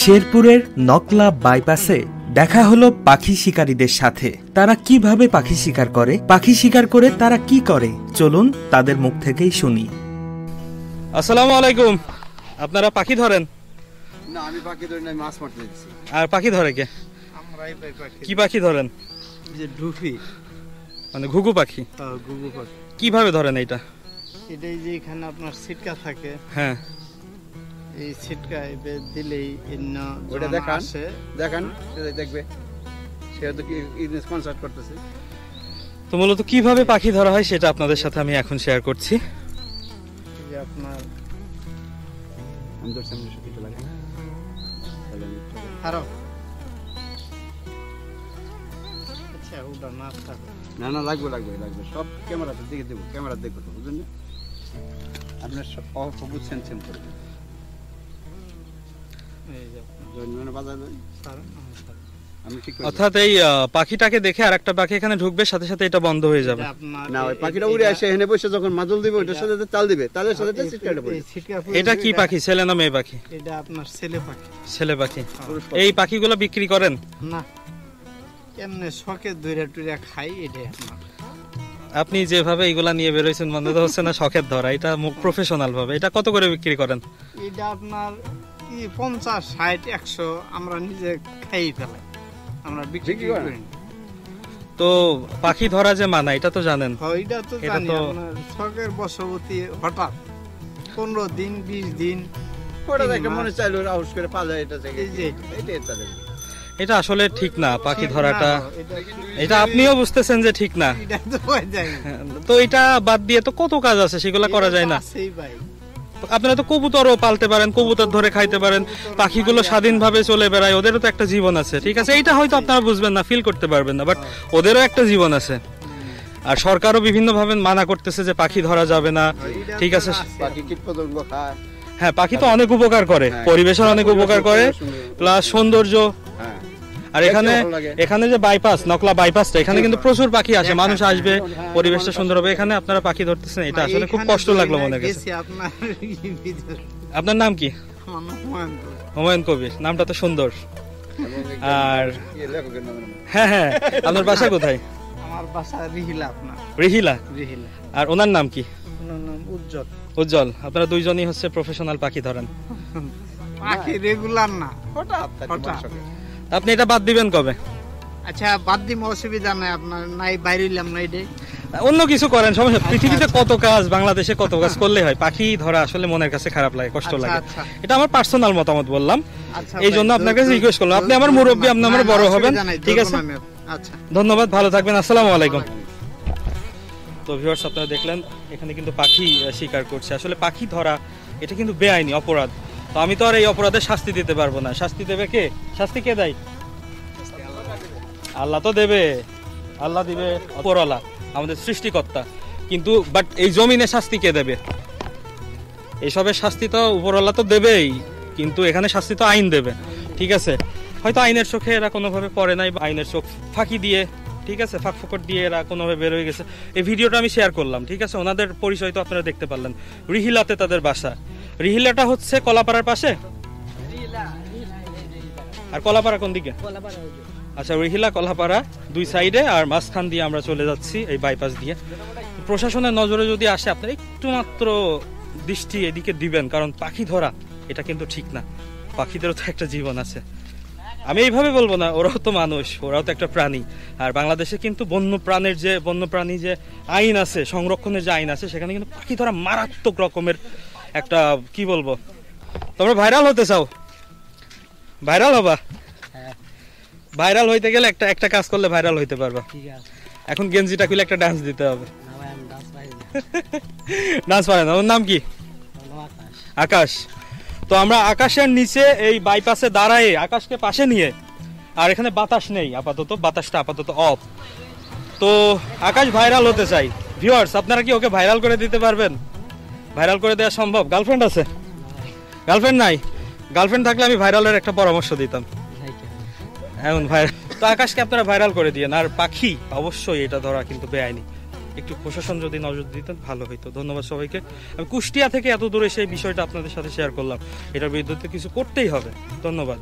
শেরপুরের নকলা বাইপাসে দেখা হলো পাখি শিকারীদের সাথে। তারা কিভাবে পাখি শিকার করে, পাখি শিকার করে তারা কি করে, চলুন তাদের মুখ থেকেই শুনি। আসসালামু আলাইকুম। আপনারা পাখি ধরেন? না, আমি পাখি ধরি না, মাছ মারতে যাচ্ছি। আর পাখি ধরে কে? আমরাই পাখি। কি পাখি ধরেন? যে ডুফি, মানে ঘুঘু পাখি। ঘুঘু পাখি। কিভাবে ধরেন এইটা? এটাই যে এখানে আপনার ছিটকা থাকে, হ্যাঁ, এই ছিটকা দিলেই ওটা দেখান, দেখান, সে দেখবে, সে তো কি কনসার্ট করতেছে। তো মূলত কিভাবে পাখি ধরা হয় সেটা আপনাদের সাথে আমি এখন শেয়ার করছি। যে আপনার আমাদের সামনে সেটা লাগে না, আরো আচ্ছা ওটা না থাকে না, না লাগবে লাগবে লাগবে, সব ক্যামেরাতে দিকে দেবো, ক্যামেরা দেখো তো, বুঝলেন না? আপনার সব ফোকাস সেন্সেম করে দেবেন। অর্থাৎ এই পাখিটাকে দেখে আর একটা পাখি এখানে ঢুকবে, সাথে সাথে এটা বন্ধ হয়ে যাবে। না, ওই পাখিটা উড়ে আসে এখানে বসে, যখন মাদল দিবে ওটার সাথে তাল দিবে, তালের সাথে ছিটকাটা পড়বে। এটা কি পাখি, ছেলে না মেয়ে পাখি? এটা আপনার ছেলে পাখি। ছেলে পাখি। এই পাখিগুলো বিক্রি করেন? না, এমনি শখে দইরা টুইরা খাই। এটা আপনার, আপনি যেভাবে এইগুলা নিয়ে বেরোইছেন মনে তো হচ্ছে না শখের ধরা, এটা প্রফেশনাল ভাবে। এটা কত করে বিক্রি করেন? এটা আপনার কি 50, 60, 100 আমরা নিজে খাই ফেলাই, আমরা বিক্রি করি। তো পাখি ধরা যে মানা, এটা তো জানেন? এটা তো জানি, আপনার শখের বশবর্তী হঠাৎ 15 দিন 20 দিন ওটা দেখে মনে চাইলো আউস করে পালা, এটা থেকে এই যে এটাই তাদের। এটা আসলে ঠিক না পাখি ধরাটা, এটা আপনিও বুঝতেছেন যে ঠিক না। তো এটা বাদ দিয়ে তো কত কাজ আছে, সেগুলো করা যায় না? আপনারা তো কবুতরও পালতে পারেন, কবুতর ধরে খাইতে পারেন, পাখিগুলো স্বাধীনভাবে চলে বেড়ায়, ওদেরও তো একটা জীবন আছে, ঠিক আছে? এটা হয়তো আপনারা বুঝবেন না, ফিল করতে পারবেন না, বাট ওদেরও একটা জীবন আছে। আর সরকারও বিভিন্ন ভাবে মানা করতেছে যে পাখি ধরা যাবে না, ঠিক আছে? পাখি কীটপতঙ্গ খায়। হ্যাঁ, পাখি তো অনেক উপকার করে, পরিবেশের অনেক উপকার করে, প্লাস সৌন্দর্য। আর এখানে যে বাইপাস, নকলা বাইপাসটা, এখানে কিন্তু প্রচুর পাখি আসে, মানুষ আসবে, পরিবেশটা সুন্দর হবে। এখানে আপনারা পাখি ধরতেছেন, এটা আসলে খুব কষ্ট লাগলো মনে গেছে। আপনার নাম কি? হুমায়ুন কবির, নামটা তো সুন্দর। আর হ্যাঁ হ্যাঁ, আপনার বাসা কোথায়? আমার বাসা রিহিলা। আপনার রিহিলা? রিহিলা। আর ওনার নাম কি? ওনার নাম উজ্জ্বল। উজ্জ্বল। আপনারা দুইজনই হচ্ছে প্রফেশনাল পাখি ধরেন? পাখি রেগুলার না, হঠাৎ। আপনি এটা বাদ দিবেন কবে? আচ্ছা, বাদ দিম, অসুবিধা নাই। আপনার নাই বাইরে হইলাম না, এটাই অন্য কিছু করেন, সমস্যা। পৃথিবীতে কত কাজ, বাংলাদেশে কত কাজ করলে হয়, পাখি ধরা আসলে মনের কাছে খারাপ লাগে, কষ্ট লাগে। এটা আমার পার্সোনাল মতামত বললাম, এই জন্য আপনার কাছে রিকোয়েস্ট করলাম। আপনি আমার মুরব্বী, আপনি আমার বড় হবেন, ঠিক আছে? আচ্ছা, ধন্যবাদ, ভালো থাকবেন, আসসালামু আলাইকুম। তো ভিউয়ার্স, আপনারা দেখলেন এখানে কিন্তু পাখি শিকার করছে। আসলে পাখি ধরা এটা কিন্তু বেআইনি অপরাধ। তো আমি তো আর এই অপরাধের শাস্তি দিতে পারবো না। শাস্তি দেবে কে? শাস্তি কে দেয়? আল্লাহ তো দেবে, আল্লাহ দিবে, উপরওয়ালা, আমাদের সৃষ্টিকর্তা। কিন্তু বাট এই জমিনে শাস্তি কে দেবে? এইসবের শাস্তি তো উপরওয়ালা তো দেবেই, কিন্তু এখানে শাস্তি তো আইন দেবে, ঠিক আছে? হয়তো আইনের চোখে এরা কোনোভাবে পড়ে নাই, বা আইনের চোখ ফাঁকি দিয়ে, ঠিক আছে, ফাঁক ফোকর দিয়ে এরা কোনোভাবে বের হয়ে গেছে। এই ভিডিওটা আমি শেয়ার করলাম, ঠিক আছে? ওনাদের পরিচয় তো আপনারা দেখতে পারলেন। রিহিলাতে তাদের বাসা। রিহিলাটা হচ্ছে কলাপাড়ার পাশে, আর কলাপাড়া কোন দিকে? আচ্ছা, রিহিলা কলাপাড়া দুই সাইডে, আর মাঝখান দিয়ে আমরা চলে যাচ্ছি এই বাইপাস দিয়ে। প্রশাসনের নজরে যদি আসে, আপনারা একটু মাত্র দৃষ্টি এদিকে দিবেন, কারণ পাখি ধরা এটা কিন্তু ঠিক না। পাখিদেরও তো একটা জীবন আছে। আমি এইভাবে বলবো না, ওরাও তো মানুষ, ওরাও তো একটা প্রাণী। আর বাংলাদেশে কিন্তু বন্যপ্রাণী যে আইন আছে, সংরক্ষণের যে আইন আছে, সেখানে কিন্তু পাখি ধরা মারাত্মক রকমের একটা, কি বলবো। তোমরা ভাইরাল হতে চাও? ভাইরাল হবা? ভাইরাল হইতে গেলে একটা কাজ করলে ভাইরাল হইতে পারবা। এখন গেঞ্জিটা খুলে একটা ডান্স দিতে হবে। ডান্স পারে না? ওর নাম কি? আকাশ। তো আমরা আকাশের নিচে এই বাইপাসে দাঁড়ায়, আকাশকে পাশে নিয়ে, আর এখানে বাতাস নেই আপাতত, বাতাসটা আপাতত অফ। তো আকাশ ভাইরাল হতে চাই। ভিউয়ার্স, আপনারা কি ওকে ভাইরাল করে দিতে পারবেন? ভাইরাল করে দেওয়া সম্ভব? গার্লফ্রেন্ড আছে? গার্লফ্রেন্ড নাই? গার্লফ্রেন্ড থাকলে আমি ভাইরালের একটা পরামর্শ দিতাম। এমন ভাইরাল। তো আকাশকে আপনারা ভাইরাল করে দিয়েন। আর পাখি অবশ্যই এটা ধরা কিন্তু বেআইনি, একটু প্রশাসন যদি নজর দিতেন ভালো হইতো। ধন্যবাদ সবাইকে। আমি কুষ্টিয়া থেকে এত দূরে সেই বিষয়টা আপনাদের সাথে শেয়ার করলাম, এটার বিরুদ্ধে কিছু করতেই হবে। ধন্যবাদ।